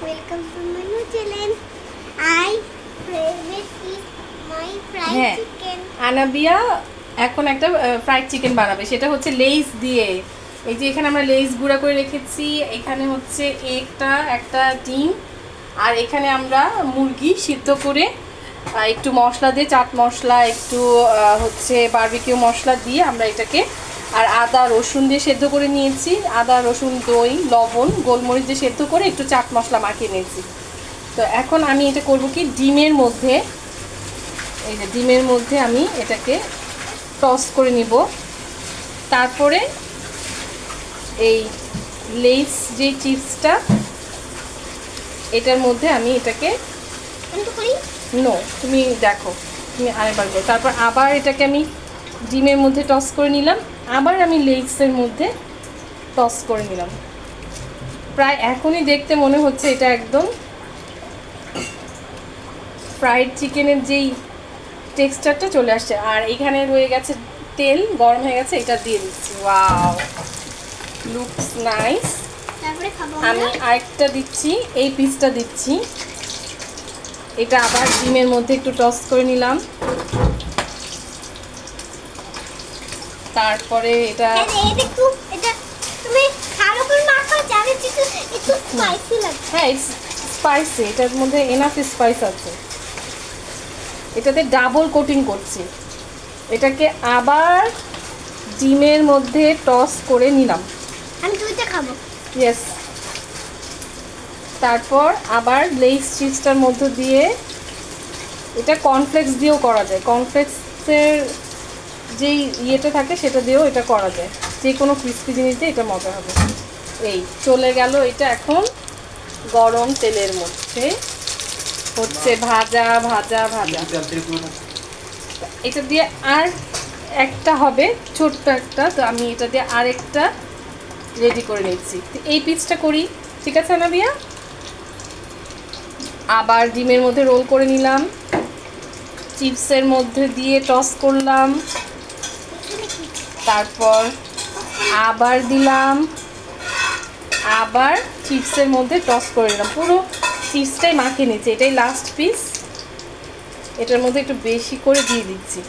Welcome to my new channel. I favorite is my fried chicken. Anabia এখন একটা fried chicken বানাবে, সেটা হচ্ছে লেইস দিয়ে। এই যে এখানে আমরা লেইস গুঁড়া করে রেখেছি, এখানে হচ্ছে একটা ডিম, আর এখানে আমরা মুরগি সিদ্ধ করে একটু মশলা দিয়ে, চাট মশলা, একটু হচ্ছে বারবিকিউ মশলা দিয়ে আমরা এটাকে, আর আদা রসুন দিয়ে সেদ্ধ করে নিয়েছি। আদা রসুন, দই, লবণ, গোলমরিচ দিয়ে সেদ্ধ করে একটু চাট মশলা মাখিয়ে নিয়েছি। তো এখন আমি এটা করব কি, ডিমের মধ্যে, এই যে ডিমের মধ্যে আমি এটাকে টস করে নিব। তারপরে এই লেইস যে চিপসটা, এটার মধ্যে আমি এটাকে তুমি দেখো, তুমি আরেকবার করো। তারপর আবার এটাকে আমি ডিমের মধ্যে টস করে নিলাম, আবার আমি লেগসের মধ্যে টস করে নিলাম। প্রায় এখনই দেখতে মনে হচ্ছে এটা একদম ফ্রাইড চিকেনের যেই টেক্সচারটা চলে আসছে। আর এখানে রয়ে গেছে তেল, গরম হয়ে গেছে, এটা দিয়ে দিচ্ছি। Wow, looks nice. আমি আরেকটা দিচ্ছি, এই পিসটা দিচ্ছি। এটা আবার ডিমের মধ্যে একটু টস করে নিলাম। তারপরে এটা হ্যাঁ, স্পাইসি, এটার মধ্যে এনাফ স্পাইস আছে। এটাতে ডাবল কোটিং করছি। এটাকে আবার ডিমের মধ্যে টস করে নিলাম। আমি দুইটা খাবো। ইয়েস। তারপর আবার লেইস চিপসটার মধ্য দিয়ে, এটা কর্নফ্লেক্স দিয়েও করা যায়, কর্নফ্লেক্সের যেই ইয়েটা থাকে সেটা দিয়েও এটা করা যায়। যে কোনো ক্রিস্পি জিনিস দিয়ে এটা মজা হবে। এই চলে গেল এটা এখন গরম তেলের মধ্যে, হচ্ছে ভাজা ভাজা ভাজা। এটা দিয়ে আর একটা হবে, ছোট্ট একটা, তো আমি এটা দিয়ে আরেকটা রেডি করে নিচ্ছি। এই পিসটা করি, ঠিক আছে আনাবিয়া? আবার ডিমের মধ্যে রোল করে নিলাম, চিপসের মধ্যে দিয়ে টস করলাম, তারপর আবার দিলাম, আবার চিপসের মধ্যে টস করে নিলাম। পুরো চিপসটাই মাখিয়ে নিচ্ছি। এটাই লাস্ট পিস, এটার মধ্যে একটু বেশি করে দিয়ে দিচ্ছি।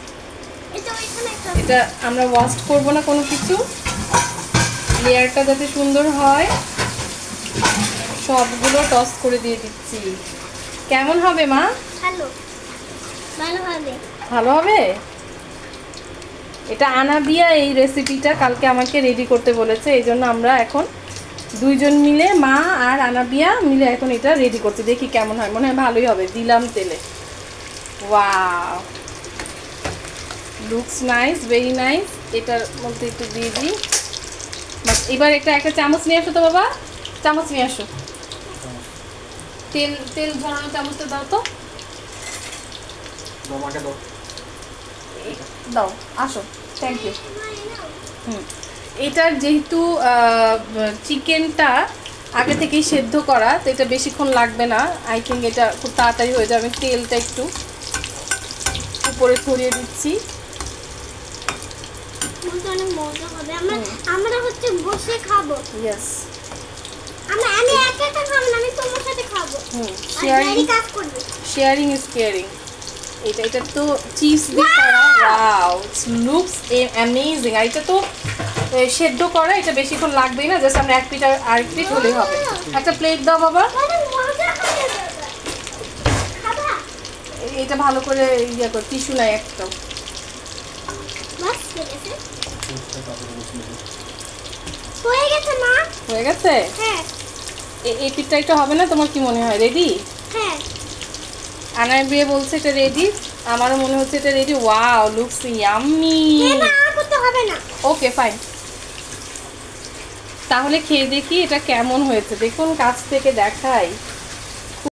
এটা আমরা ওয়াস্ট করব না কোনো কিছু, লেয়ারটা যাতে সুন্দর হয়। সবগুলো টস করে দিয়ে দিচ্ছি। কেমন হবে মা? ভালো হবে। এটা আনাবিয়া এই রেসিপিটা কালকে আমাকে রেডি করতে বলেছে, এই জন্য আমরা এখন দুইজন মিলে, মা আর আনাবিয়া মিলে এখন এটা রেডি করতে। দেখি কেমন হয়, মনে হয় ভালোই হবে। দিলাম তেলে। Wow, looks nice, very nice. এটার মধ্যে একটু দিয়ে দিই। বাস, এবার একটা চামচ নিয়ে আসো তো বাবা, চামচ নিয়ে আসো। তেল তেল ঝরানো চামচটা দাও তো, দাও, আসো। Thank you. এটার যেহেতু চিকেনটা আগে থেকেই সেদ্ধ করা, তো এটা বেশিক্ষণ লাগবে না। আই থিঙ্ক এটা খুব তাড়াতাড়ি হয়ে যাবে। আমি তেলটা একটু উপরে ছড়িয়ে দিচ্ছি। আমরা হচ্ছে বসে খাবো। ইয়েস। আমি একা একা খাবো না, আমি তোমার সাথে খাবো। Sharing is caring. এটা তো চিজ দিয়ে করা। Wow, looks amazing. আর এটা তো সেদ্ধ করা, এটা বেশিক্ষণ লাগবেই না, জাস্ট আমরা এক পিঠ আর এক পিঠ হলেই হবে। একটা প্লেট দাও বাবা। এটা ভালো করে ইয়ে কর, টিস্যু নাই একটা। হয়ে গেছে মা? হয়ে গেছে? হ্যাঁ। এই পিঠটা একটু হবে না? তোমার কি মনে হয় রেডি? হ্যাঁ। আনাবিয়া বলছে এটা রেডি, আমারও মনে হচ্ছে এটা রেডি। Wow, looks yummy. না, আর করতে হবে না। ওকে ফাইন, তাহলে খেয়ে দেখি এটা কেমন হয়েছে। দেখুন, কাছ থেকে দেখাই।